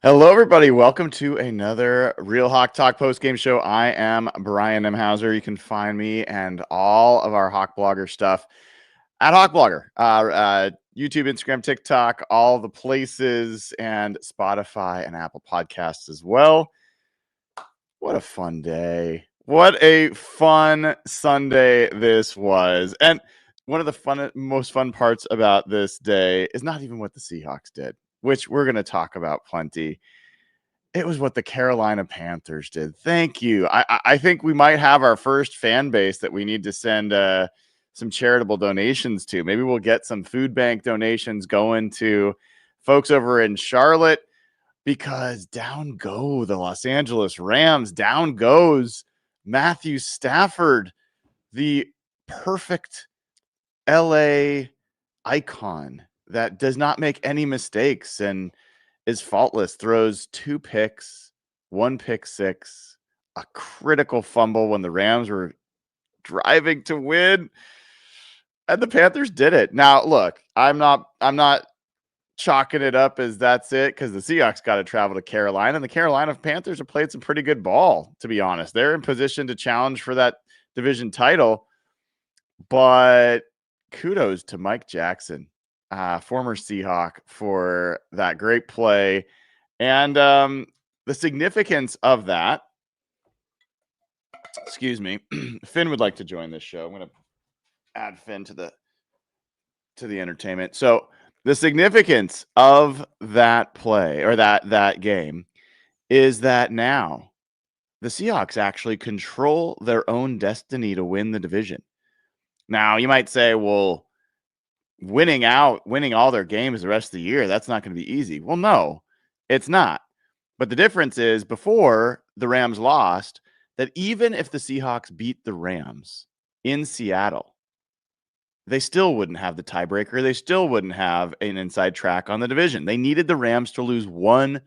Hello, everybody. Welcome to another Real Hawk Talk post-game show. I am Brian M. Hauser. You can find me and all of our Hawk Blogger stuff at Hawk Blogger. YouTube, Instagram, TikTok, all the places, and Spotify and Apple Podcasts as well. What a fun day. What a fun Sunday this was. And one of the most fun parts about this day is not even what the Seahawks did, which we're going to talk about plenty. It was what the Carolina Panthers did. Thank you. I think we might have our first fan base that we need to send some charitable donations to. Maybe we'll get some food bank donations going to folks over in Charlotte, because down go the Los Angeles Rams. Down goes Matthew Stafford, the perfect LA icon that does not make any mistakes and is faultless. Throws 2 picks, 1 pick six, a critical fumble when the Rams were driving to win, and the Panthers did it. Now, look, I'm not chalking it up as that's it, because the Seahawks got to travel to Carolina, and the Carolina Panthers have played some pretty good ball, to be honest. They're in position to challenge for that division title, but kudos to Mike Jackson, former Seahawk, for that great play. And the significance of that, excuse me, Finn would like to join this show. I'm going to add Finn to the entertainment. So the significance of that play, or that game, is that now the Seahawks actually control their own destiny to win the division. Now, you might say, well, winning all their games the rest of the year, that's not going to be easy. Well, no, it's not. But the difference is, before the Rams lost, that even if the Seahawks beat the Rams in Seattle, they still wouldn't have the tiebreaker. They still wouldn't have an inside track on the division. They needed the Rams to lose one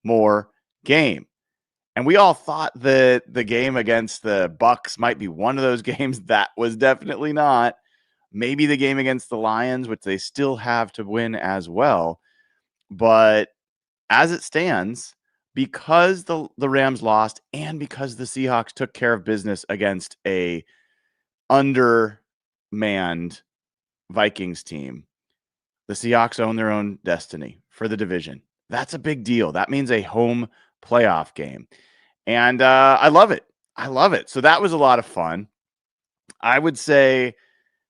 more game. And we all thought that the game against the Bucks might be one of those games. That was definitely not. Maybe the game against the Lions, which they still have to win as well. But as it stands, because the Rams lost and because the Seahawks took care of business against a undermanned Vikings team, the Seahawks own their own destiny for the division. That's a big deal. That means a home playoff game. And I love it. I love it. So that was a lot of fun. I would say,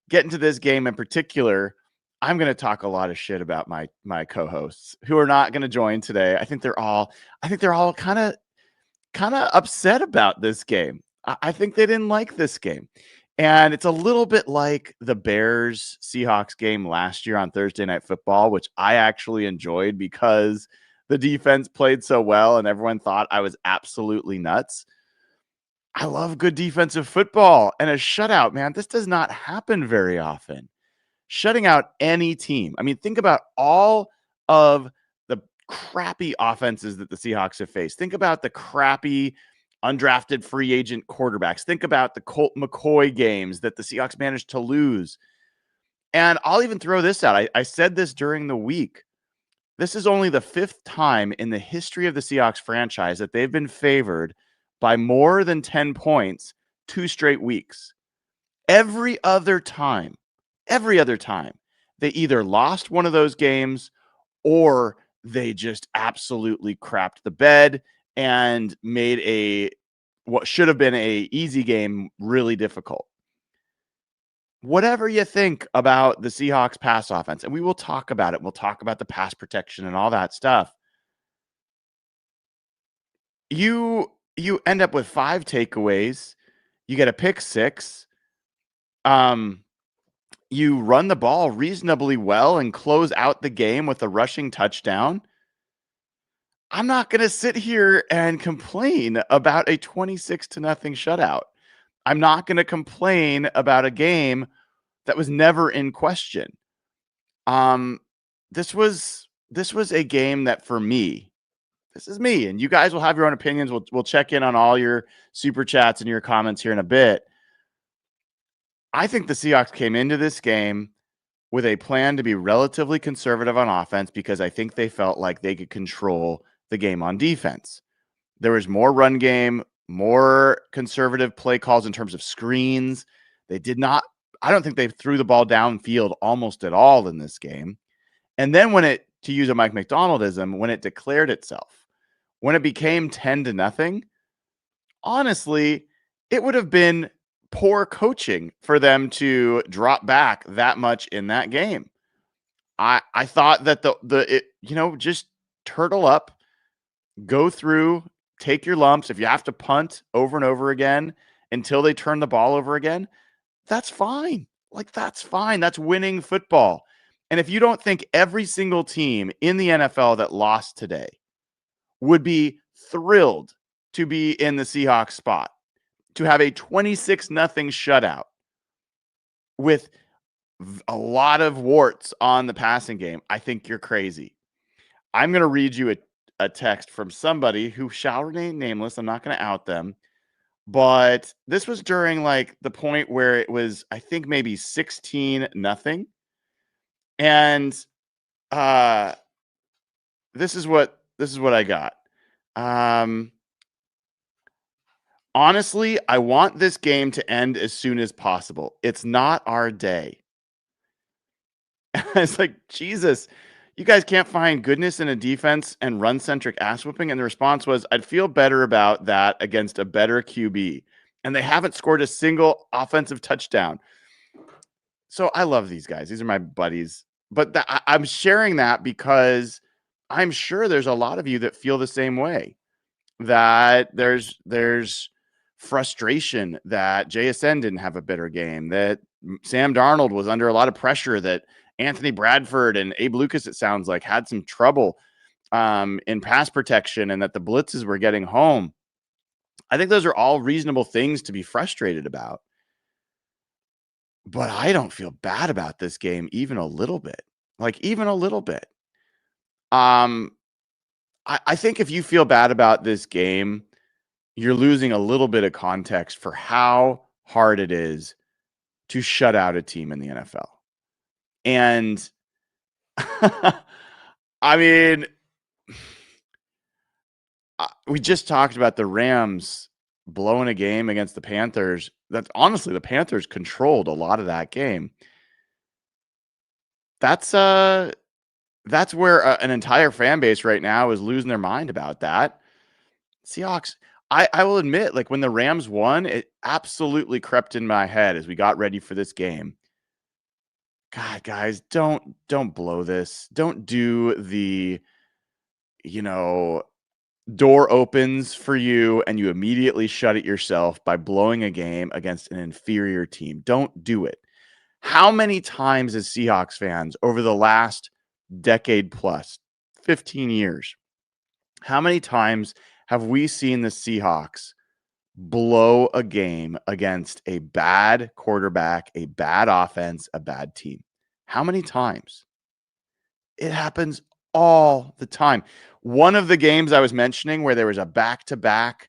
getting to this game in particular, I'm going to talk a lot of shit about my co-hosts who are not going to join today. I think they're all kind of upset about this game. I think they didn't like this game. And it's a little bit like the Bears Seahawks game last year on Thursday Night Football, which I actually enjoyed because the defense played so well and everyone thought I was absolutely nuts. I love good defensive football and a shutout, man. This does not happen very often. Shutting out any team. I mean, think about all of the crappy offenses that the Seahawks have faced. Think about the crappy undrafted free agent quarterbacks. Think about the Colt McCoy games that the Seahawks managed to lose. And I'll even throw this out. I said this during the week. This is only the 5th time in the history of the Seahawks franchise that they've been favored by more than 10 points 2 straight weeks. Every other time, they either lost one of those games or they just absolutely crapped the bed and made what should have been a easy game really difficult. Whatever you think about the Seahawks pass offense, and we will talk about it. We'll talk about the pass protection and all that stuff. You end up with 5 takeaways. You get a pick 6. You run the ball reasonably well and close out the game with a rushing touchdown. I'm not going to sit here and complain about a 26-0 shutout. I'm not going to complain about a game that was never in question. This was a game that, for me, this is me, and you guys will have your own opinions. We'll check in on all your super chats and your comments here in a bit. I think the Seahawks came into this game with a plan to be relatively conservative on offense because I think they felt like they could control the game on defense. There was more run game, more conservative play calls in terms of screens. They did not, I don't think they threw the ball downfield almost at all in this game. And then when it, to use a Mike McDonaldism, when it declared itself, when it became 10-0, honestly, it would have been poor coaching for them to drop back that much in that game. I thought that just turtle up, go through, take your lumps. If you have to punt over and over again until they turn the ball over again, that's fine. Like, that's fine. That's winning football. And if you don't think every single team in the NFL that lost today would be thrilled to be in the Seahawks spot, to have a 26-0 shutout with a lot of warts on the passing game, I think you're crazy. I'm going to read you a text from somebody who shall remain nameless. I'm not going to out them. But this was during like the point where it was, I think, maybe 16-0. And this is what I got. Honestly, I want this game to end as soon as possible. It's not our day. It's like, Jesus, you guys can't find goodness in a defense and run-centric ass whooping. And the response was, I'd feel better about that against a better QB. And they haven't scored a single offensive touchdown. So I love these guys. These are my buddies. But I'm sharing that because I'm sure there's a lot of you that feel the same way. That there's frustration that JSN didn't have a better game, that Sam Darnold was under a lot of pressure, that Anthony Bradford and Abe Lucas, it sounds like, had some trouble in pass protection, and that the blitzes were getting home. I think those are all reasonable things to be frustrated about. But I don't feel bad about this game even a little bit. Like, even a little bit. I think if you feel bad about this game, you're losing a little bit of context for how hard it is to shut out a team in the NFL. And I mean, we just talked about the Rams blowing a game against the Panthers. That's honestly, the Panthers controlled a lot of that game. That's where an entire fan base right now is losing their mind about that. Seahawks, I will admit, like, when the Rams won, it absolutely crept in my head as we got ready for this game. God, guys, don't blow this. Don't do the, door opens for you and you immediately shut it yourself by blowing a game against an inferior team. Don't do it. How many times as Seahawks fans over the last decade plus, 15 years, how many times have we seen the Seahawks blow a game against a bad quarterback, a bad offense, a bad team? How many times? It happens all the time. One of the games I was mentioning where there was a back-to-back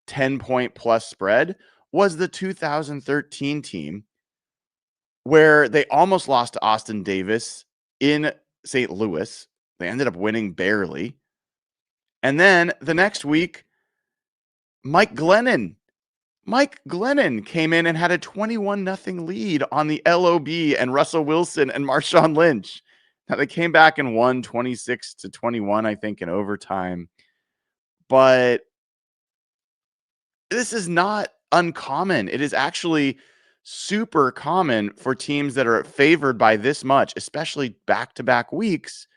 10-point plus spread was the 2013 team, where they almost lost to Austin Davis in St. Louis. They ended up winning barely. And then the next week, Mike Glennon came in and had a 21-0 lead on the LOB and Russell Wilson and Marshawn Lynch. Now, they came back and won 26-21, I think, in overtime. But this is not uncommon. It is actually super common for teams that are favored by this much, especially back-to-back weeks,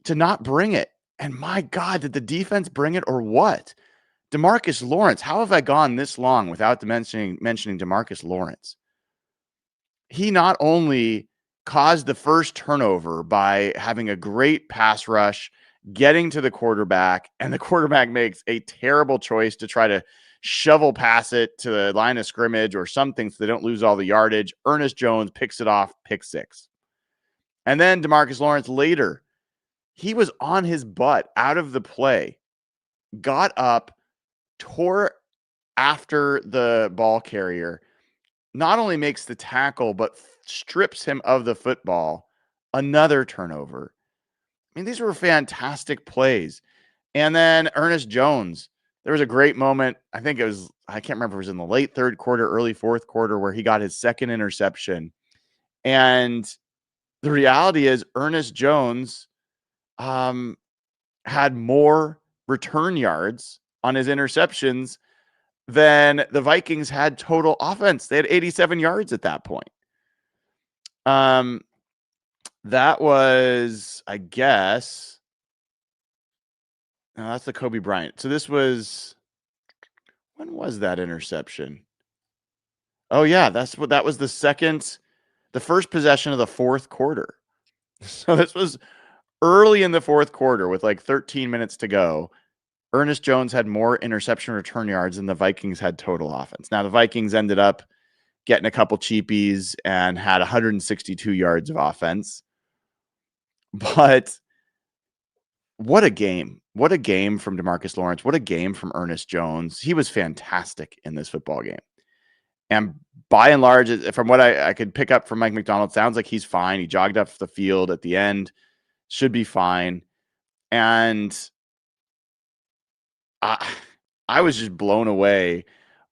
to not bring it. And my God, did the defense bring it or what? Demarcus Lawerence, how have I gone this long without mentioning Demarcus Lawerence? He not only caused the first turnover by having a great pass rush, getting to the quarterback, and the quarterback makes a terrible choice to try to shovel pass it to the line of scrimmage or something so they don't lose all the yardage. Ernest Jones picks it off, pick six. And then Demarcus Lawerence later, he was on his butt out of the play, got up, tore after the ball carrier, not only makes the tackle, but strips him of the football. Another turnover. I mean, these were fantastic plays. And then Ernest Jones, there was a great moment. I think it was, I can't remember if it was in the late third quarter, early fourth quarter, where he got his second interception. And the reality is Ernest Jones had more return yards on his interceptions than the Vikings had total offense. They had 87 yards at that point. That was, I guess, no, that's the Kobe Bryant. So this was, when was that interception? Oh yeah, that was the first possession of the fourth quarter. So this was early in the fourth quarter with like 13 minutes to go. Ernest Jones had more interception return yards than the Vikings had total offense. Now the Vikings ended up getting a couple cheapies and had 162 yards of offense. But what a game. What a game from Demarcus Lawerence. What a game from Ernest Jones. He was fantastic in this football game. And by and large, from what I could pick up from Mike Macdonald, sounds like he's fine. He jogged up the field at the end, should be fine. And I was just blown away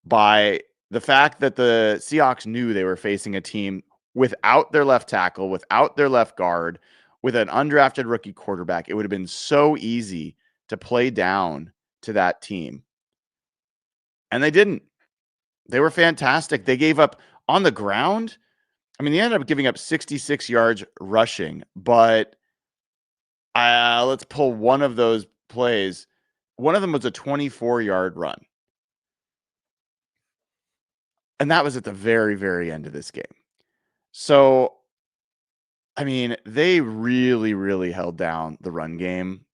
by the fact that the Seahawks knew they were facing a team without their left tackle, without their left guard, with an undrafted rookie quarterback. It would have been so easy to play down to that team. And they didn't. They were fantastic. They gave up on the ground. I mean, they ended up giving up 66 yards rushing, but let's pull one of those plays. One of them was a 24-yard run. And that was at the very, very end of this game. So, I mean, they really, really held down the run game,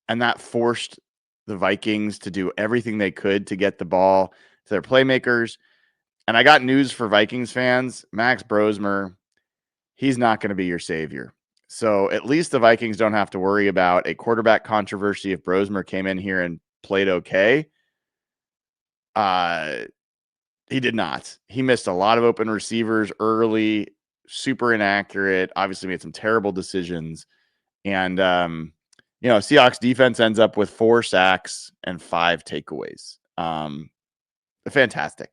and that forced the Vikings to do everything they could to get the ball to their playmakers. And I got news for Vikings fans. Max Brosmer, he's not going to be your savior. So at least the Vikings don't have to worry about a quarterback controversy if Brosmer came in here and played okay. He did not. He missed a lot of open receivers early, super inaccurate, obviously made some terrible decisions. And, Seahawks defense ends up with 4 sacks and 5 takeaways. Fantastic.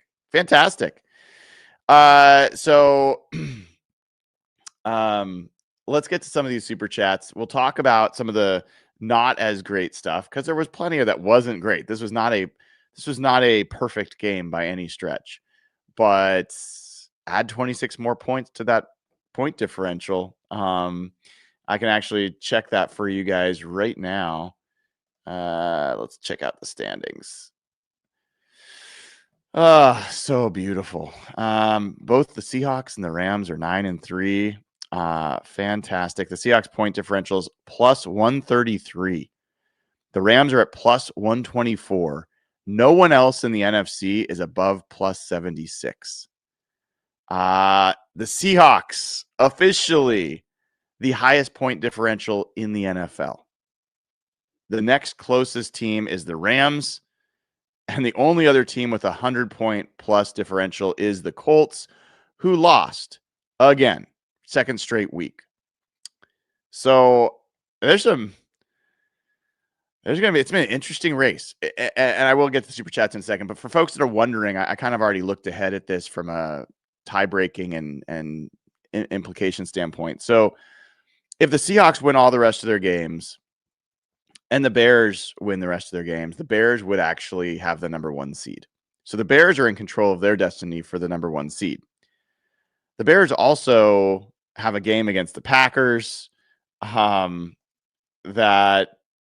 So let's get to some of these super chats. We'll talk about some of the not as great stuff because there was plenty of that wasn't great. This was not a perfect game by any stretch, but add 26 more points to that point differential. I can actually check that for you guys right now. Let's check out the standings. So beautiful. Both the Seahawks and the Rams are 9-3. Fantastic. The Seahawks point differentials plus 133. The Rams are at plus 124. No one else in the NFC is above plus 76. The Seahawks officially the highest point differential in the NFL. The next closest team is the Rams. And the only other team with 100-point plus differential is the Colts, who lost again, second straight week. So it's been an interesting race. And I will get to the super chats in a second. But for folks that are wondering, I kind of already looked ahead at this from a tie-breaking and implication standpoint. So if the Seahawks win all the rest of their games, and the Bears win the rest of their games, the Bears would actually have the number 1 seed. So the Bears are in control of their destiny for the number 1 seed. The Bears also have a game against the Packers that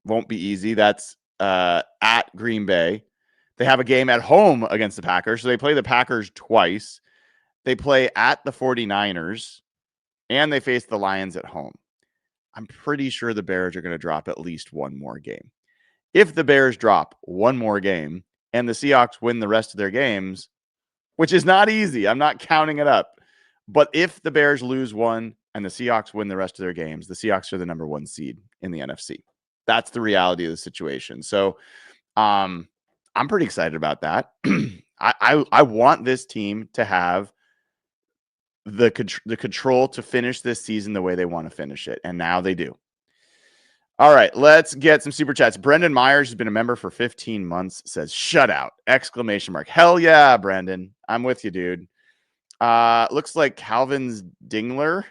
won't be easy. That's at Green Bay. They have a game at home against the Packers. So they play the Packers twice. They play at the 49ers, and they face the Lions at home. I'm pretty sure the Bears are going to drop at least one more game. If the Bears drop one more game and the Seahawks win the rest of their games, which is not easy, I'm not counting it up. But if the Bears lose one and the Seahawks win the rest of their games, the Seahawks are the number 1 seed in the NFC. That's the reality of the situation. So I'm pretty excited about that. I want this team to have the control to finish this season the way they want to finish it. And now they do. All right, let's get some super chats. Brendan Myers has been a member for 15 months. Says shutout! Exclamation mark. Hell yeah, Brendan. I'm with you, dude. Looks like Calvin's Dingler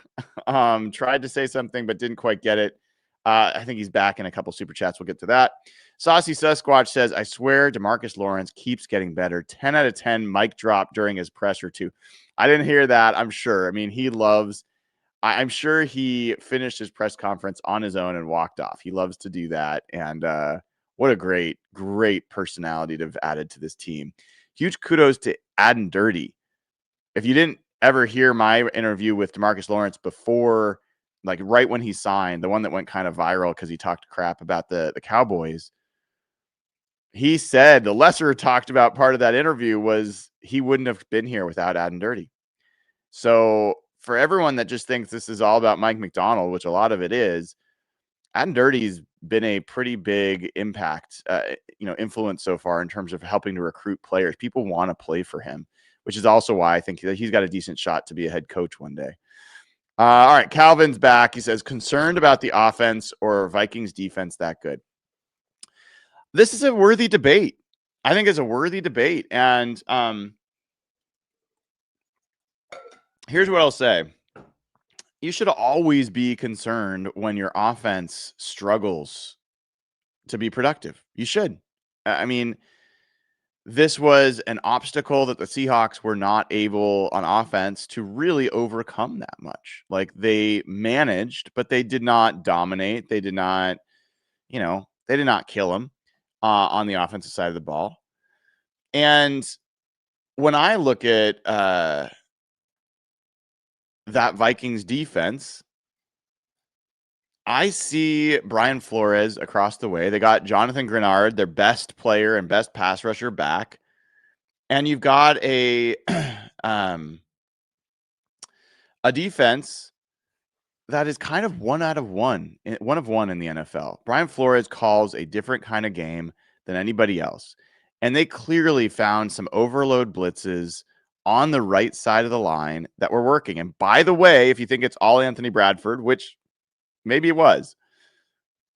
tried to say something but didn't quite get it. I think he's back in a couple super chats. We'll get to that. Saucy Sasquatch says, I swear Demarcus Lawerence keeps getting better. 10 out of 10 mic drop during his presser too. I didn't hear that, I'm sure. I mean, he loves, I'm sure he finished his press conference on his own and walked off. He loves to do that. And what a great, great personality to have added to this team. Huge kudos to Addin' Dirty. If you didn't ever hear my interview with Demarcus Lawerence before, like right when he signed, the one that went kind of viral because he talked crap about the Cowboys, he said the lesser talked about part of that interview was he wouldn't have been here without Addin' Dirty. So for everyone that just thinks this is all about Mike McDonald, which a lot of it is, Addin' Dirty's been a pretty big impact, influence so far in terms of helping to recruit players. People want to play for him, which is also why I think that he's got a decent shot to be a head coach one day. All right, Calvin's back. He says, concerned about the offense or Vikings defense that good? This is a worthy debate. I think it's a worthy debate. And here's what I'll say. You should always be concerned when your offense struggles to be productive. You should. I mean, this was an obstacle that the Seahawks were not able on offense to really overcome that much. Like they managed, but they did not dominate. They did not, they did not kill them on the offensive side of the ball. And when I look at that Vikings defense, I see Brian Flores across the way. They got Jonathan Grenard, their best player and best pass rusher, back. And you've got a defense that is kind of one of one in the NFL. Brian Flores calls a different kind of game than anybody else. And they clearly found some overload blitzes on the right side of the line that were working. And by the way, if you think it's all Anthony Bradford, which maybe it was,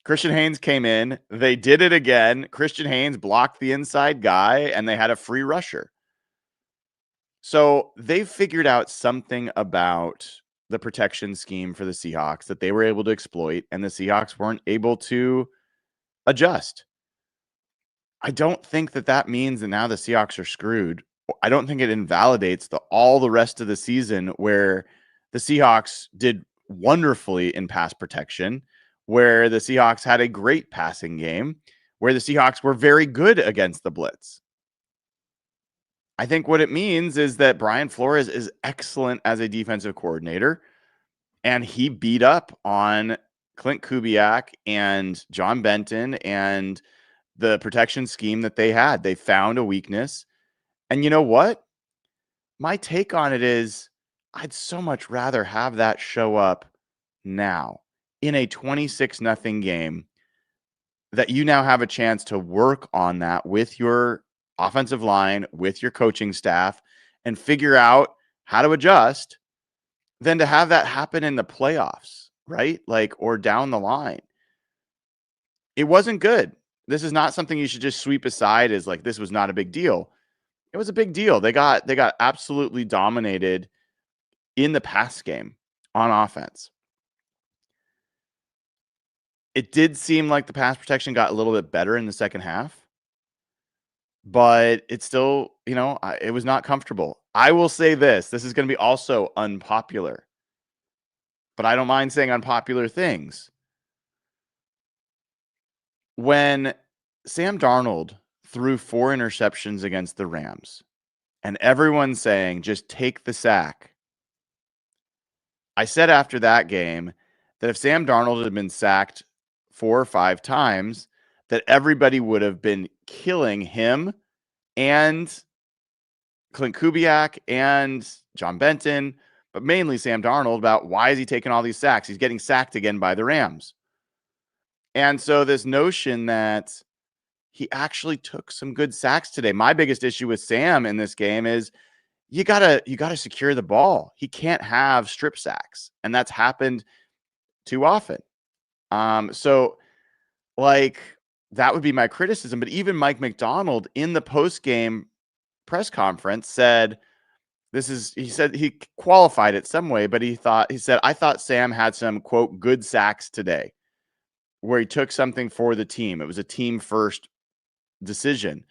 Christian Haynes came in. They did it again. Christian Haynes blocked the inside guy, and they had a free rusher. So they figured out something about the protection scheme for the Seahawks that they were able to exploit, and the Seahawks weren't able to adjust. I don't think that means that now the Seahawks are screwed. I don't think it invalidates all the rest of the season where the Seahawks did wonderfully in pass protection, where the Seahawks had a great passing game, where the Seahawks were very good against the blitz. I think what it means is that Brian Flores is excellent as a defensive coordinator, and he beat up on Clint Kubiak and John Benton and the protection scheme that they had. They found a weakness. And you know what? My take on it is I'd so much rather have that show up now in a 26-0 game, that you now have a chance to work on that with your offensive line, with your coaching staff, and figure out how to adjust, than to have that happen in the playoffs, right? Like, or down the line. It wasn't good. This is not something you should just sweep aside as like, this was not a big deal. It was a big deal. They got absolutely dominated in the pass game on offense. It did seem like the pass protection got a little bit better in the second half, but it's still, it was not comfortable. I will say this is going to be also unpopular, but I don't mind saying unpopular things. When Sam Darnold threw 4 interceptions against the Rams, and everyone's saying, just take the sack, I said after that game that if Sam Darnold had been sacked 4 or 5 times, that everybody would have been killing him and Clint Kubiak and John Benton, but mainly Sam Darnold, about why is he taking all these sacks? He's getting sacked again by the Rams. And so this notion that he actually took some good sacks today. My biggest issue with Sam in this game is you gotta secure the ball. He can't have strip sacks, and that's happened too often. So Like, that would be my criticism. But even Mike McDonald in the post-game press conference said, he said he qualified it some way, but he said, I thought Sam had some, quote, good sacks today, where he took something for the team. It was a team first decision.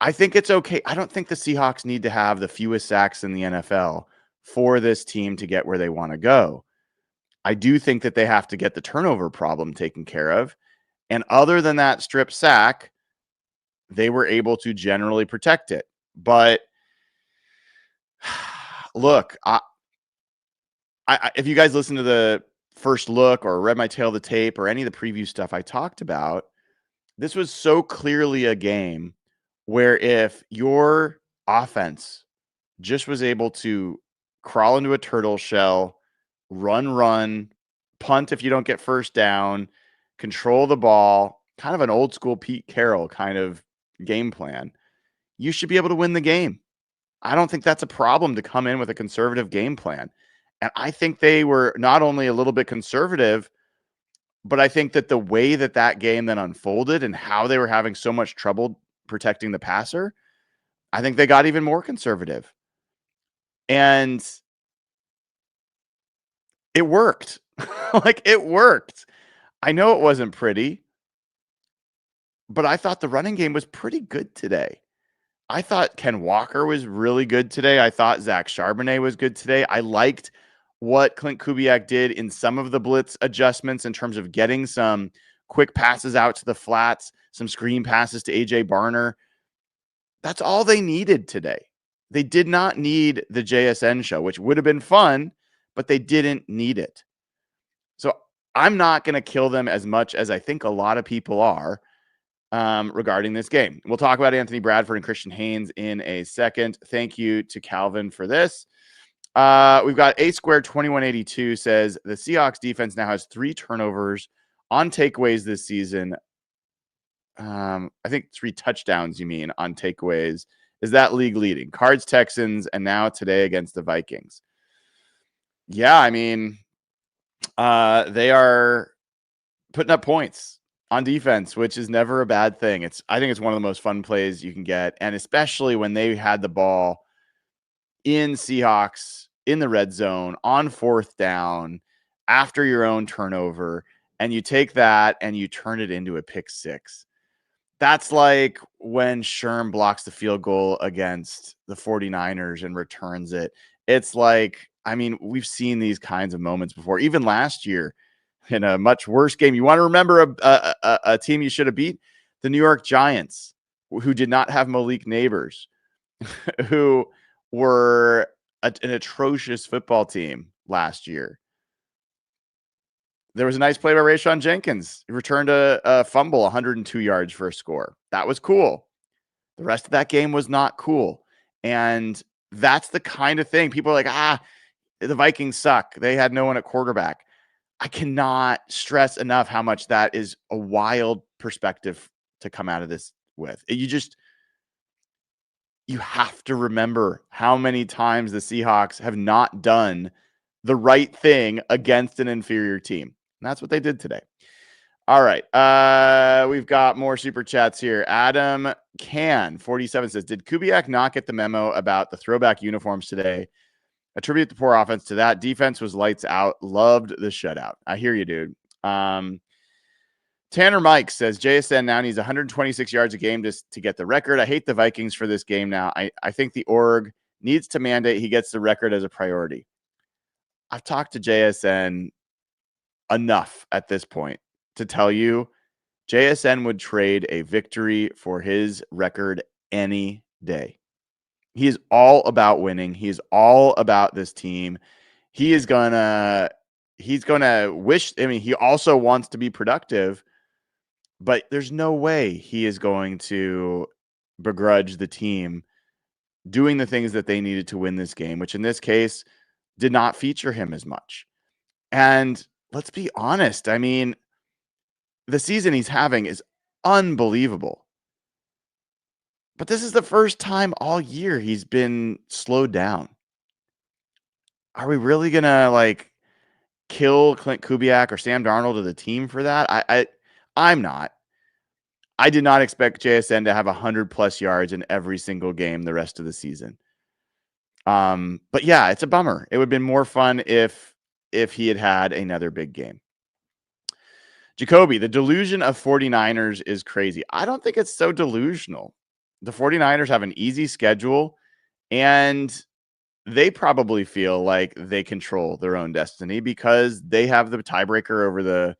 I think it's okay. I don't think the Seahawks need to have the fewest sacks in the NFL for this team to get where they want to go. I do think that they have to get the turnover problem taken care of. And other than that strip sack, they were able to generally protect it. But look, if you guys listen to the first look or read my tail of the tape or any of the preview stuff I talked about, this was so clearly a game where if your offense just was able to crawl into a turtle shell, run, punt if you don't get first down, control the ball, kind of an old school Pete Carroll kind of game plan, you should be able to win the game. I don't think that's a problem to come in with a conservative game plan. And I think they were not only a little bit conservative, but I think that the way that that game then unfolded and how they were having so much trouble protecting the passer, I think they got even more conservative. And it worked. Like, it worked. I know it wasn't pretty, but I thought the running game was pretty good today. I thought Ken Walker was really good today. I thought Zach Charbonnet was good today. I liked what Clint Kubiak did in some of the blitz adjustments in terms of getting some quick passes out to the flats, some screen passes to AJ Barner. That's all they needed today. They did not need the JSN show, which would have been fun, but they didn't need it. So I'm not going to kill them as much as I think a lot of people are regarding this game. We'll talk about Anthony Bradford and Christian Haynes in a second. Thank you to Calvin for this. We've got A Squared 2182 says the Seahawks defense now has 3 turnovers on takeaways this season. I think 3 touchdowns, you mean, on takeaways. Is that league leading? Cards, Texans, and now today against the Vikings. Yeah, I mean, they are putting up points on defense, which is never a bad thing. I think it's one of the most fun plays you can get. And especially when they had the ball in Seahawks in the red zone on 4th down after your own turnover, and you take that and you turn it into a pick 6. That's like when Sherm blocks the field goal against the 49ers and returns it. It's like, I mean, we've seen these kinds of moments before, even last year in a much worse game. You want to remember a team you should have beat? The New York Giants, who did not have Malik Neighbors, who were an atrocious football team last year. There was a nice play by Rayshon Jenkins. He returned a fumble, 102 yards for a score. That was cool. The rest of that game was not cool. And that's the kind of thing people are like, the Vikings suck. They had no one at quarterback. I cannot stress enough how much that is a wild perspective to come out of this with. You have to remember how many times the Seahawks have not done the right thing against an inferior team. And that's what they did today. All right. We've got more super chats here. Adam Can 47 says, did Kubiak not get the memo about the throwback uniforms today? Attribute the poor offense to that. Defense was lights out. Loved the shutout. I hear you, dude. Tanner Mike says JSN now needs 126 yards a game to get the record. I hate the Vikings for this game now. I think the org needs to mandate he gets the record as a priority. I've talked to JSN enough at this point to tell you JSN would trade a victory for his record any day. He is all about winning. He is all about this team. He's gonna wish. I mean, he also wants to be productive, but there's no way he is going to begrudge the team doing the things that they needed to win this game, which in this case did not feature him as much. And let's be honest. I mean, the season he's having is unbelievable. But this is the first time all year he's been slowed down. Are we really going to kill Clint Kubiak or Sam Darnold to the team for that? I'm not. I did not expect JSN to have 100+ yards in every single game the rest of the season. But yeah, it's a bummer. It would have been more fun if he had another big game. Jacoby, the delusion of 49ers is crazy. I don't think it's so delusional. The 49ers have an easy schedule, and they probably feel like they control their own destiny because they have the tiebreaker over the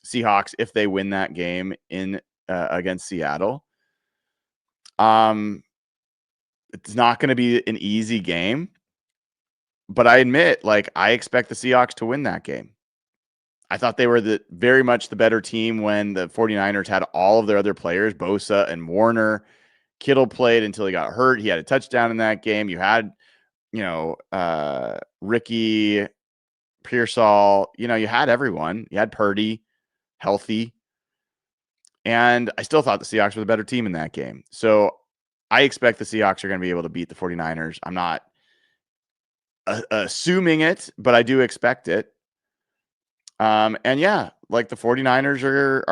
Seahawks if they win that game in against Seattle. It's not going to be an easy game, but I admit, like, I expect the Seahawks to win that game. I thought they were very much the better team when the 49ers had all of their other players, Bosa and Warner. Kittle played until he got hurt. He had a touchdown in that game. You had, Ricky, Pearsall. You had everyone. You had Purdy healthy. And I still thought the Seahawks were the better team in that game. So I expect the Seahawks are going to be able to beat the 49ers. I'm not assuming it, but I do expect it. And yeah, like the 49ers are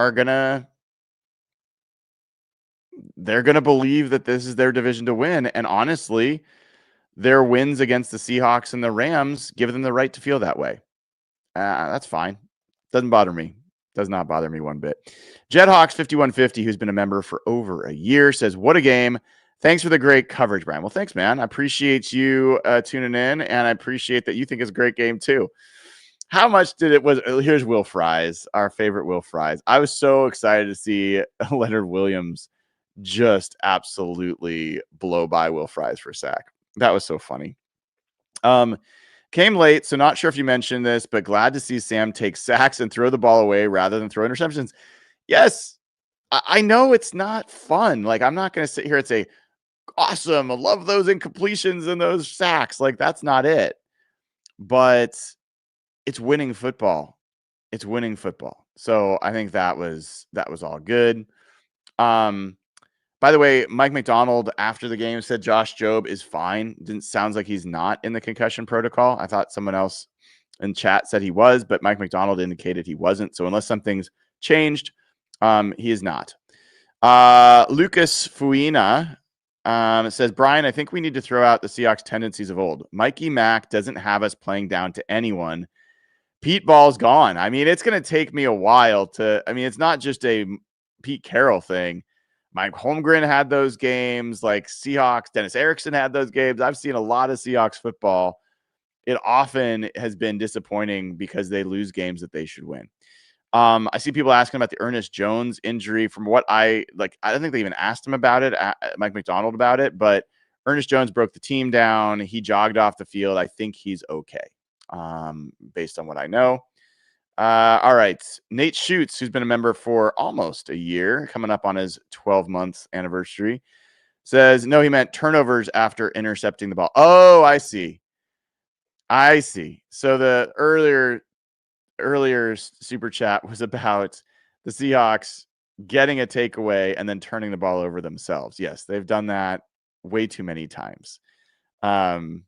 they're going to believe that this is their division to win. And honestly, their wins against the Seahawks and the Rams give them the right to feel that way. That's fine. Doesn't bother me. Does not bother me one bit. Jethawks5150, who's been a member for over a year, says, what a game. Thanks for the great coverage, Brian. Well, thanks, man. I appreciate you tuning in, and I appreciate that you think it's a great game, too. How much did it was? Here's Will Fries, our favorite Will Fries. I was so excited to see Leonard Williams just absolutely blow by Will Fries for a sack. That was so funny. Came late, so not sure if you mentioned this, but glad to see Sam take sacks and throw the ball away rather than throw interceptions. Yes, I know it's not fun. Like, I'm not going to sit here and say, awesome, I love those incompletions and those sacks. Like, that's not it. But it's winning football. It's winning football. So I think that was all good. By the way, Mike McDonald after the game said Josh Jobe is fine. Sounds like he's not in the concussion protocol. I thought someone else in chat said he was, but Mike McDonald indicated he wasn't. So unless something's changed, he is not. Lucas Fuina says, Brian, I think we need to throw out the Seahawks tendencies of old. Mikey Mack doesn't have us playing down to anyone. Pete Ball's gone. I mean, it's going to take me a while it's not just a Pete Carroll thing. Mike Holmgren had those games, like Seahawks. Dennis Erickson had those games. I've seen a lot of Seahawks football. It often has been disappointing because they lose games that they should win. I see people asking about the Ernest Jones injury. From what I don't think they even asked him about it, Mike McDonald about it, but Ernest Jones broke the team down. He jogged off the field. I think he's okay, based on what I know. All right. Nate Schutz, who's been a member for almost a year, coming up on his 12-month anniversary, says, no, he meant turnovers after intercepting the ball. Oh, I see. So the earlier super chat was about the Seahawks getting a takeaway and then turning the ball over themselves. Yes, they've done that way too many times. One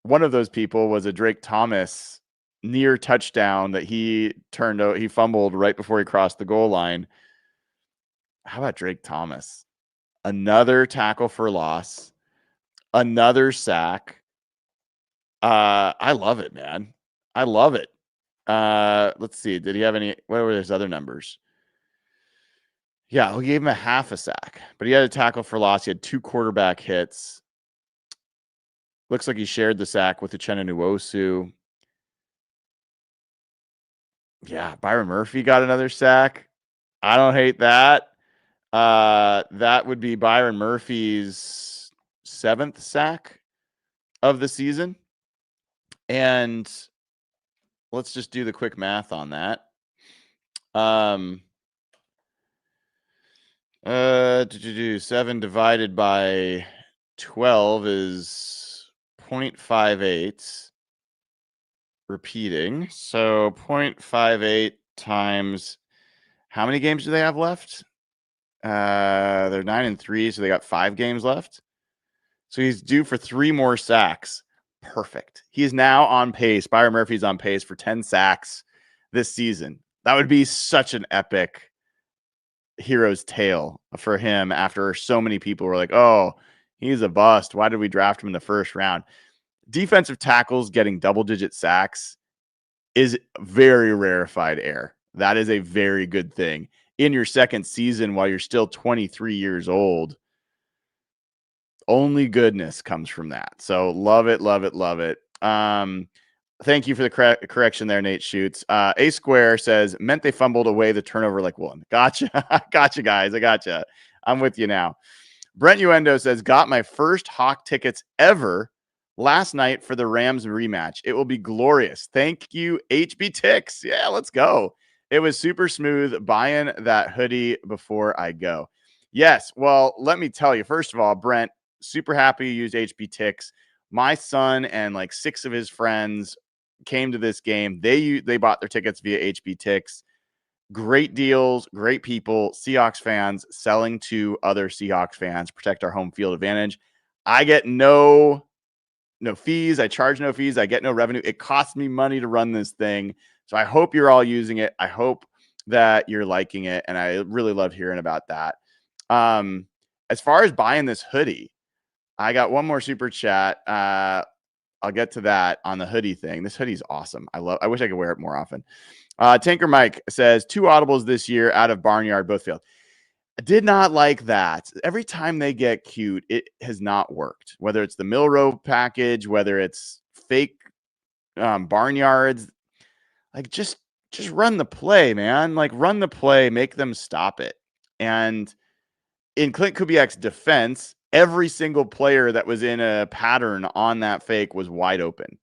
of those people was a Drake Thomas near touchdown that he fumbled right before he crossed the goal line. How about Drake Thomas? Another tackle for loss, another sack. I love it, man. I love it. Let's see. Did he have any? What were his other numbers? Yeah, we gave him a half a sack, but he had a tackle for loss. He had 2 quarterback hits. Looks like he shared the sack with Uchenna Nwosu. Yeah, Byron Murphy got another sack. I don't hate that. That would be Byron Murphy's 7th sack of the season. And let's just do the quick math on that. 7 divided by 12 is 0.58. Repeating. So 0.58 times how many games do they have left? They're 9-3, so they got 5 games left. So he's due for 3 more sacks. Perfect. He is now on pace. Byron Murphy's on pace for 10 sacks this season. That would be such an epic hero's tale for him after so many people were like, oh, he's a bust. Why did we draft him in the first round? Defensive tackles getting double-digit sacks is very rarefied air. That is a very good thing. In your second season, while you're still 23 years old, only goodness comes from that. So love it, love it, love it. Thank you for the correction there, Nate Shoots. A Square says, meant they fumbled away the turnover like one. Gotcha. Gotcha, guys. I gotcha. I'm with you now. Brent Uendo says, got my first Hawk tickets ever last night for the Rams rematch. It will be glorious. Thank you, HB Ticks. Yeah, let's go. It was super smooth buying that hoodie before I go. Yes. Well, let me tell you, first of all, Brent, super happy you used HB Ticks. My son and like 6 of his friends came to this game. They bought their tickets via HB Ticks. Great deals, great people, Seahawks fans selling to other Seahawks fans, protect our home field advantage. I get no fees. I charge no fees. I get no revenue. It costs me money to run this thing. So I hope you're all using it. I hope that you're liking it. And I really love hearing about that. As far as buying this hoodie, I got one more super chat. I'll get to that on the hoodie thing. This hoodie's awesome. I wish I could wear it more often. Tanker Mike says 2 audibles this year out of Barnyard, both failed. I did not like that. Every time they get cute, it has not worked. Whether it's the Milrow package, whether it's fake barnyards, like just run the play, man. Like run the play, make them stop it. And in Clint Kubiak's defense, every single player that was in a pattern on that fake was wide open.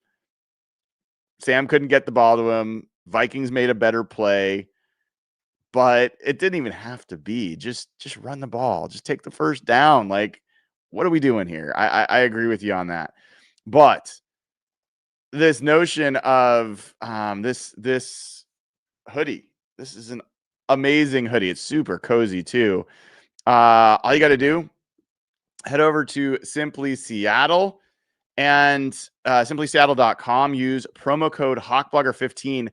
Sam couldn't get the ball to him. Vikings made a better play. But it didn't even have to be. Just run the ball. Just take the first down. Like, what are we doing here? I agree with you on that. But this notion of this hoodie, this is an amazing hoodie. It's super cozy too. All you got to do, head over to Simply Seattle and SimplySeattle.com. Use promo code HawkBlogger15.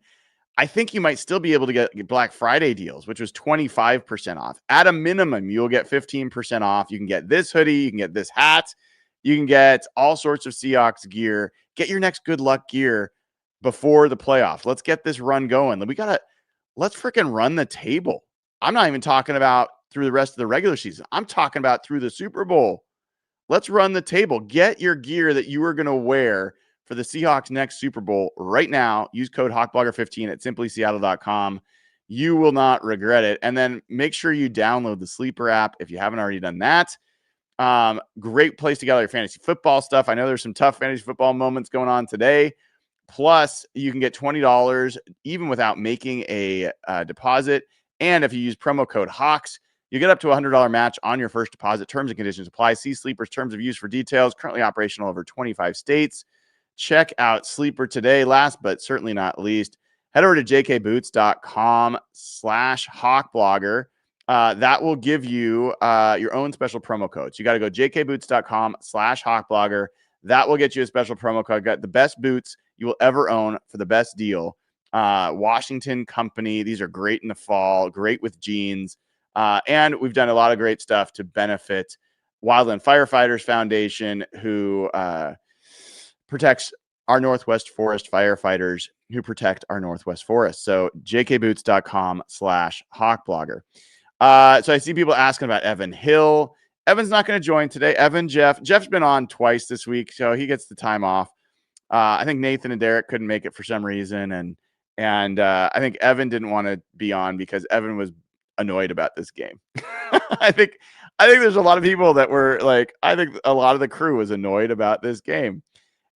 I think you might still be able to get Black Friday deals, which was 25% off. At a minimum, you'll get 15% off. You can get this hoodie. You can get this hat. You can get all sorts of Seahawks gear. Get your next good luck gear before the playoffs. Let's get this run going. Let's freaking run the table. I'm not even talking about through the rest of the regular season. I'm talking about through the Super Bowl. Let's run the table. Get your gear that you are going to wear for the Seahawks next Super Bowl right now. Use code HawkBlogger15 at SimplySeattle.com. You will not regret it. And then make sure you download the Sleeper app if you haven't already done that. Great place to get all your fantasy football stuff. I know there's some tough fantasy football moments going on today. Plus, you can get $20 even without making a deposit. And if you use promo code HAWKS, you get up to a $100 match on your first deposit. Terms and conditions apply. See Sleeper's terms of use for details. Currently operational over 25 states. Check out Sleeper today. Last but certainly not least, head over to jkboots.com/hawkblogger. That will give you your own special promo codes. You got to go jkboots.com/hawkblogger. That will get you a special promo code. Got the best boots you will ever own for the best deal. Washington Company. These are great in the fall, great with jeans. And we've done a lot of great stuff to benefit Wildland Firefighters Foundation, who protects our Northwest Forest firefighters who protect our Northwest Forest. So jkboots.com/hawkblogger. So I see people asking about Evan Hill. Evan's not going to join today. Jeff's been on twice this week, so he gets the time off. I think Nathan and Derek couldn't make it for some reason. And I think Evan didn't want to be on because Evan was annoyed about this game. I think there's a lot of people that were like, I think a lot of the crew was annoyed about this game.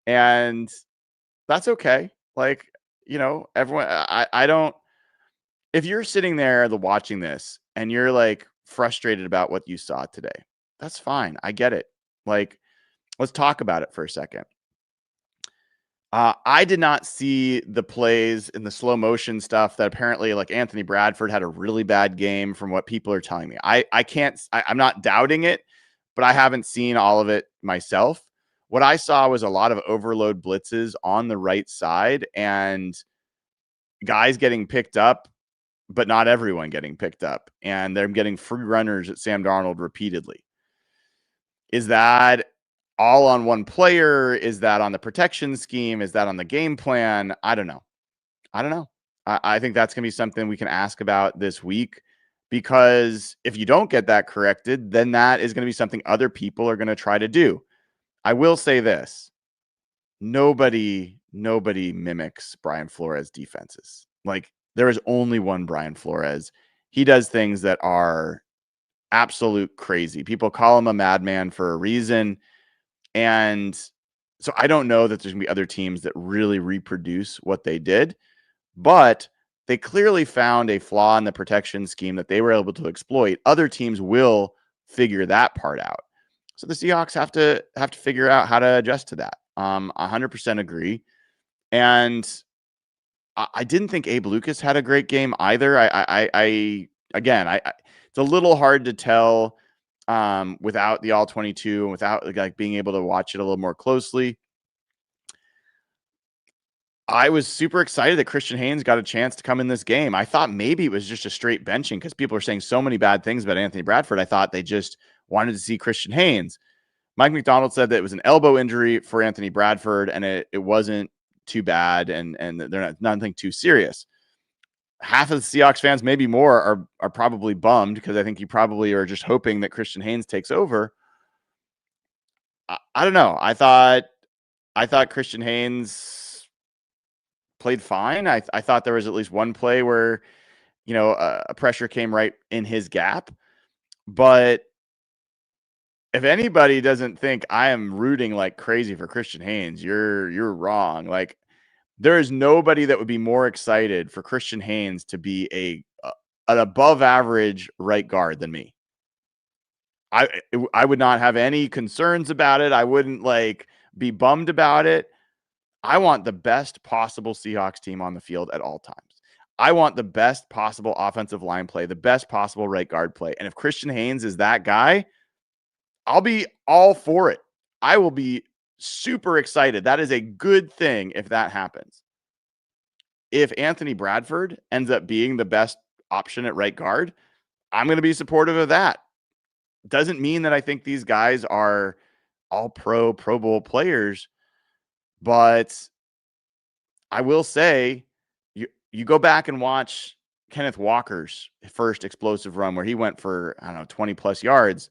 And that's okay. Like, everyone, I don't, if you're sitting there watching this and you're like frustrated about what you saw today, that's fine. I get it. Like, let's talk about it for a second. I did not see the plays in the slow motion stuff that apparently like Anthony Bradford had a really bad game from what people are telling me. I'm not doubting it, but I haven't seen all of it myself. What I saw was a lot of overload blitzes on the right side and guys getting picked up but not everyone getting picked up. And they're getting free runners at Sam Darnold repeatedly. Is that all on one player? Is that on the protection scheme? Is that on the game plan? I don't know. I think that's going to be something we can ask about this week, because if you don't get that corrected, then that is going to be something other people are going to try to do. I will say this. Nobody mimics Brian Flores defenses. Like, there is only one Brian Flores. He does things that are absolute crazy. People call him a madman for a reason. And so I don't know that there's going to be other teams that really reproduce what they did, but they clearly found a flaw in the protection scheme that they were able to exploit. Other teams will figure that part out. So the Seahawks have to figure out how to adjust to that. 100% agree. And I didn't think Abe Lucas had a great game either. It's a little hard to tell without the all 22 and without like being able to watch it a little more closely. I was super excited that Christian Haynes got a chance to come in this game. I thought maybe it was just a straight benching because people are saying so many bad things about Anthony Bradford. I thought they just wanted to see Christian Haynes. Mike McDonald said that it was an elbow injury for Anthony Bradford and it wasn't too bad and they're nothing too serious. Half of the Seahawks fans, maybe more, are probably bummed because I think you probably are just hoping that Christian Haynes takes over. I don't know. I thought Christian Haynes played fine. I thought there was at least one play where, a pressure came right in his gap. But if anybody doesn't think I am rooting like crazy for Christian Haynes, you're wrong. Like, there is nobody that would be more excited for Christian Haynes to be an above average right guard than me. I would not have any concerns about it. I wouldn't be bummed about it. I want the best possible Seahawks team on the field at all times. I want the best possible offensive line play, the best possible right guard play. And if Christian Haynes is that guy, I'll be all for it. I will be super excited. That is a good thing if that happens. If Anthony Bradford ends up being the best option at right guard, I'm going to be supportive of that. Doesn't mean that I think these guys are all Pro Bowl players, but I will say you go back and watch Kenneth Walker's first explosive run where he went for, 20 plus yards.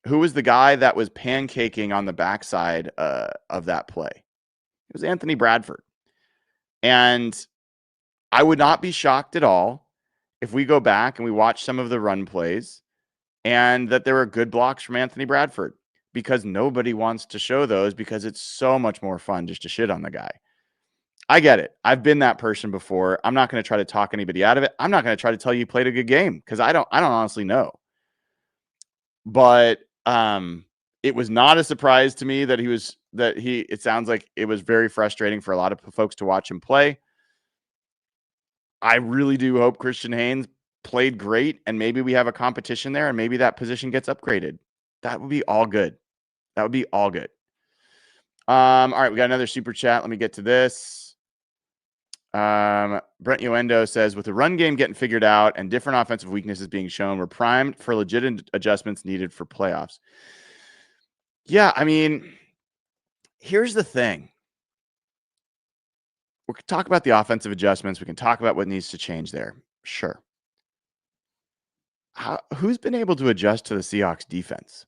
Who was the guy that was pancaking on the backside of that play? It was Anthony Bradford. And I would not be shocked at all if we go back and we watch some of the run plays and that there were good blocks from Anthony Bradford, because nobody wants to show those because it's so much more fun just to shit on the guy. I get it. I've been that person before. I'm not going to try to talk anybody out of it. I'm not going to try to tell you he played a good game because I don't honestly know. But it was not a surprise to me that it sounds like it was very frustrating for a lot of folks to watch him play. I really do hope Christian Haynes played great and maybe we have a competition there and maybe that position gets upgraded. That would be all good. All right, we got another super chat. Let me get to this. Brent Yoendo says, with the run game getting figured out and different offensive weaknesses being shown, we're primed for legitimate adjustments needed for playoffs. Yeah, I mean, here's the thing. We can talk about the offensive adjustments. We can talk about what needs to change there. Sure. Who's been able to adjust to the Seahawks defense?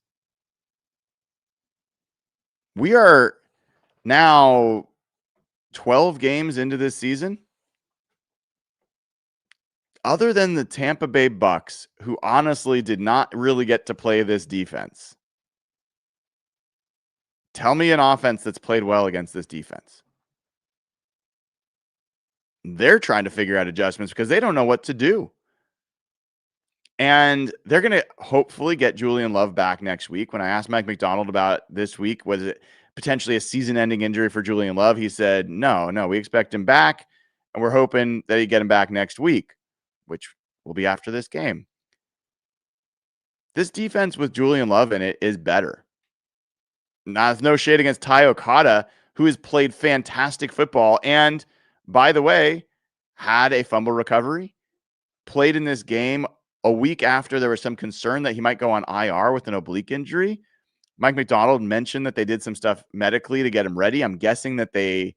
We are now 12 games into this season. Other than the Tampa Bay Bucks, who honestly did not really get to play this defense, tell me an offense that's played well against this defense. They're trying to figure out adjustments because they don't know what to do. And they're going to hopefully get Julian Love back next week. When I asked Mike McDonald about this week, was it potentially a season-ending injury for Julian Love? He said, no, we expect him back, and we're hoping that he get him back next week, which will be after this game. This defense with Julian Love in it is better. Now, there's no shade against Ty Okada, who has played fantastic football and, by the way, had a fumble recovery played in this game a week after there was some concern that he might go on IR with an oblique injury. Mike Macdonald mentioned that they did some stuff medically to get him ready. I'm guessing that they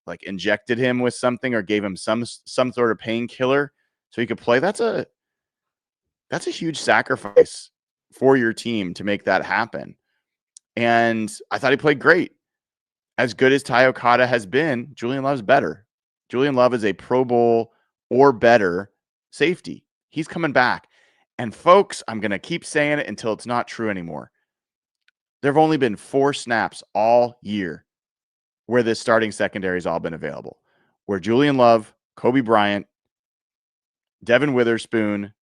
like injected him with something or gave him some sort of painkiller so he could play. That's a huge sacrifice for your team to make that happen. And I thought he played great. As good as Ty Okada has been, Julian Love's better. Julian Love is a Pro Bowl or better safety. He's coming back. And folks, I'm going to keep saying it until it's not true anymore. There have only been 4 snaps all year where this starting secondary has all been available. Where Julian Love, Kobe Bryant, Devin Witherspoon,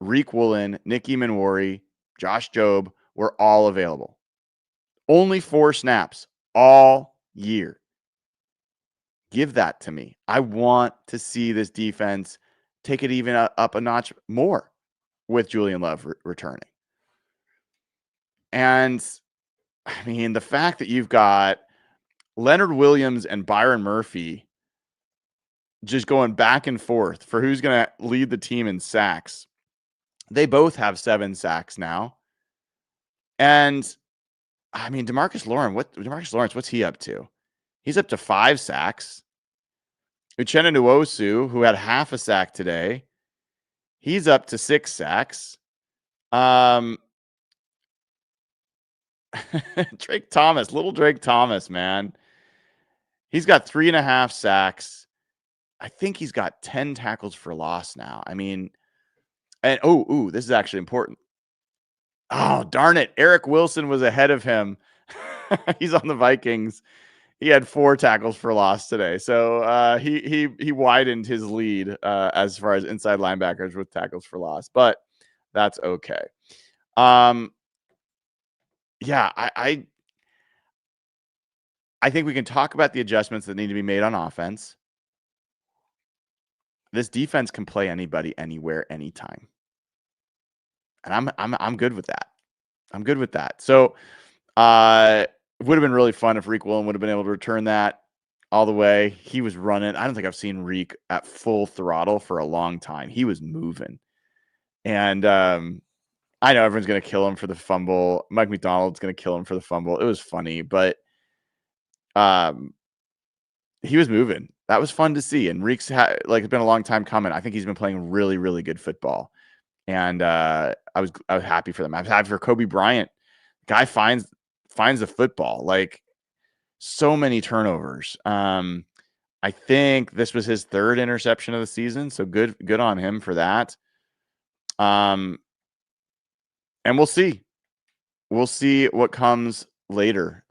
Reek Woolen, Nicky Manwari, Josh Jobe were all available. Only 4 snaps all year. Give that to me. I want to see this defense take it even up a notch more with Julian Love returning. And I mean, the fact that you've got Leonard Williams and Byron Murphy just going back and forth for who's going to lead the team in sacks. They both have 7 sacks now. And I mean, Demarcus Lawerence, what's he up to? He's up to 5 sacks. Uchenna Nwosu, who had half a sack today, he's up to 6 sacks. Drake Thomas, little Drake Thomas, man. He's got 3.5 sacks. I think he's got 10 tackles for loss now. I mean, and this is actually important. Oh, darn it. Eric Wilson was ahead of him. He's on the Vikings. He had 4 tackles for loss today. So he widened his lead as far as inside linebackers with tackles for loss, but that's okay. Yeah, I think we can talk about the adjustments that need to be made on offense. This defense can play anybody, anywhere, anytime. And I'm good with that. I'm good with that. So it would have been really fun if Reek Woolen would have been able to return that all the way. He was running. I don't think I've seen Reek at full throttle for a long time. He was moving. And I know everyone's going to kill him for the fumble. Mike McDonald's going to kill him for the fumble. It was funny, but he was moving. That was fun to see. And Reek's it's been a long time coming. I think he's been playing really, really good football. And I was happy for them. I was happy for Kobe Bryant. Guy finds the football. Like, so many turnovers. I think this was his 3rd interception of the season. So good on him for that. And we'll see. We'll see what comes later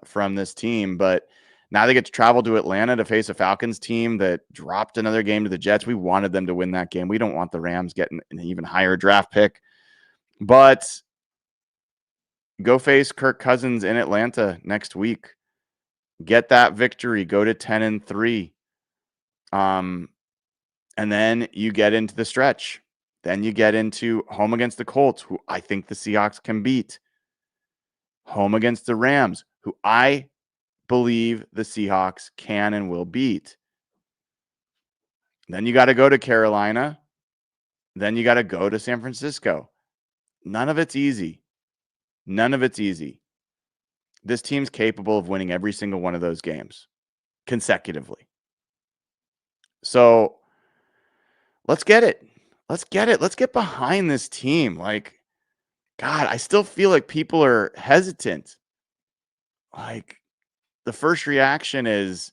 from this team. But now they get to travel to Atlanta to face a Falcons team that dropped another game to the Jets. We wanted them to win that game. We don't want the Rams getting an even higher draft pick. But go face Kirk Cousins in Atlanta next week. Get that victory. Go to 10-3. And then you get into the stretch. Then you get into home against the Colts, who I think the Seahawks can beat. Home against the Rams, who I believe the Seahawks can and will beat. Then you got to go to Carolina. Then you got to go to San Francisco. None of it's easy. None of it's easy. This team's capable of winning every single one of those games consecutively. So let's get it. Let's get it. Let's get behind this team. Like, God, I still feel like people are hesitant. Like, the first reaction is,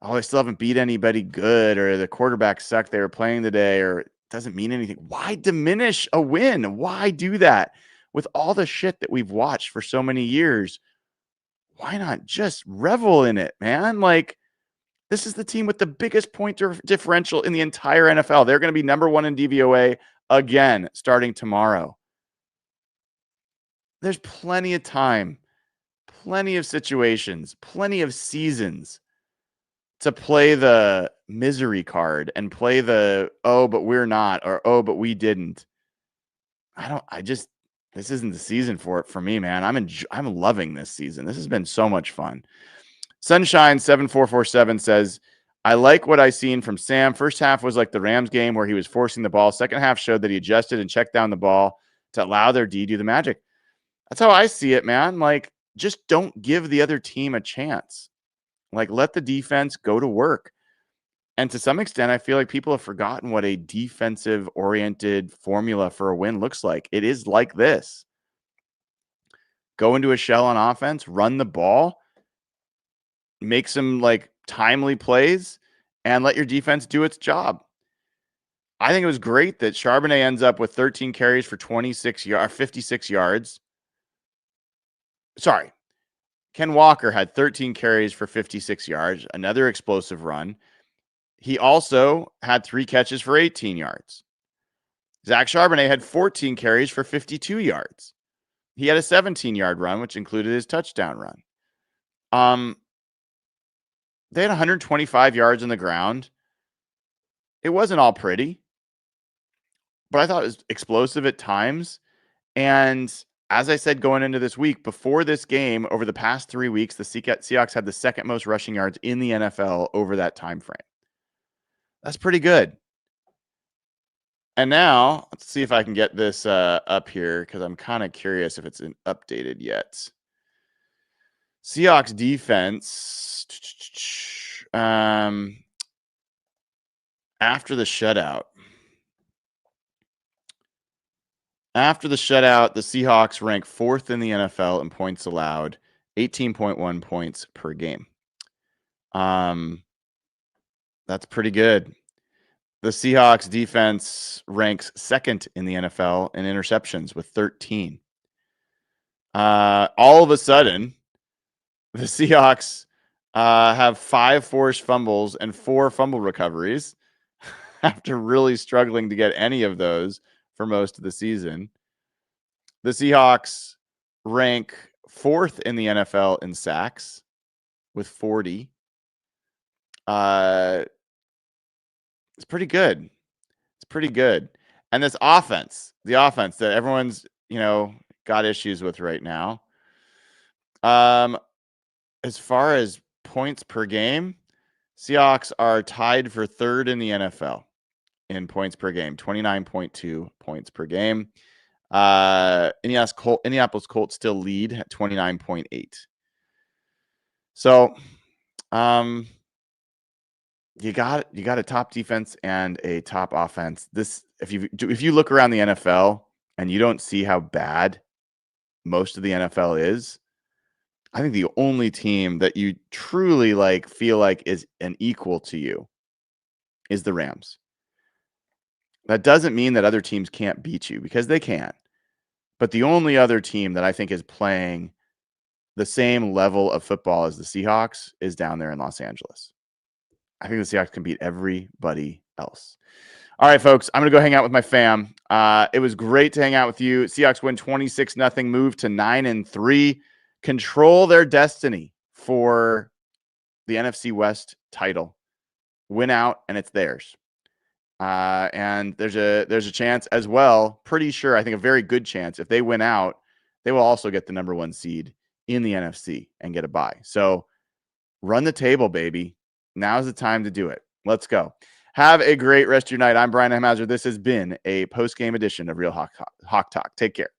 oh, they still haven't beat anybody good, or the quarterback sucked, they were playing today, or it doesn't mean anything. Why diminish a win? Why do that? With all the shit that we've watched for so many years, why not just revel in it, man? Like, this is the team with the biggest point differential in the entire NFL. They're going to be number 1 in DVOA again starting tomorrow. There's plenty of time, plenty of situations, plenty of seasons to play the misery card and play the, oh, but we're not, or, oh, but we didn't. This isn't the season for it for me, man. I'm loving this season. This has been so much fun. Sunshine 7447 says, I like what I seen from Sam. First half was like the Rams game where he was forcing the ball. Second half showed that he adjusted and checked down the ball to allow their D do the magic. That's how I see it, man. Like, just don't give the other team a chance. Like, let the defense go to work. And to some extent, I feel like people have forgotten what a defensive-oriented formula for a win looks like. It is like this. Go into a shell on offense, run the ball, make some like timely plays, and let your defense do its job. I think it was great that Charbonnet ends up with 13 carries for 56 yards, 56 yards. Sorry. Ken Walker had 13 carries for 56 yards, another explosive run. He also had 3 catches for 18 yards. Zach Charbonnet had 14 carries for 52 yards. He had a 17-yard run, which included his touchdown run. They had 125 yards on the ground. It wasn't all pretty, but I thought it was explosive at times. And as I said going into this week, before this game, over the past 3 weeks, the Seahawks had the second most rushing yards in the NFL over that time frame. That's pretty good. And now, let's see if I can get this up here because I'm kind of curious if it's updated yet. Seahawks defense, after the shutout. After the shutout, the Seahawks rank 4th in the NFL in points allowed, 18.1 points per game. That's pretty good. The Seahawks defense ranks 2nd in the NFL in interceptions with 13. All of a sudden, the Seahawks have 5 forced fumbles and 4 fumble recoveries after really struggling to get any of those for most of the season. The Seahawks rank 4th in the NFL in sacks with 40. It's pretty good. It's pretty good. And this offense, the offense that everyone's, got issues with right now. As far as points per game, Seahawks are tied for 3rd in the NFL in points per game, 29.2 points per game. Indianapolis Colts still lead at 29.8. So, you got a top defense and a top offense. This, if you look around the NFL and you don't see how bad most of the NFL is, I think the only team that you truly feel like is an equal to you is the Rams. That doesn't mean that other teams can't beat you, because they can. But the only other team that I think is playing the same level of football as the Seahawks is down there in Los Angeles. I think the Seahawks can beat everybody else. All right, folks, I'm going to go hang out with my fam. It was great to hang out with you. Seahawks win 26-0, move to 9-3, control their destiny for the NFC West title. Win out, and it's theirs. And there's a chance as well, pretty sure, I think a very good chance, if they win out, they will also get the number 1 seed in the NFC and get a bye. So run the table, baby. Now's the time to do it. Let's go. Have a great rest of your night. I'm Brian Hemhauser. This has been a post-game edition of Real Hawk Talk. Take care.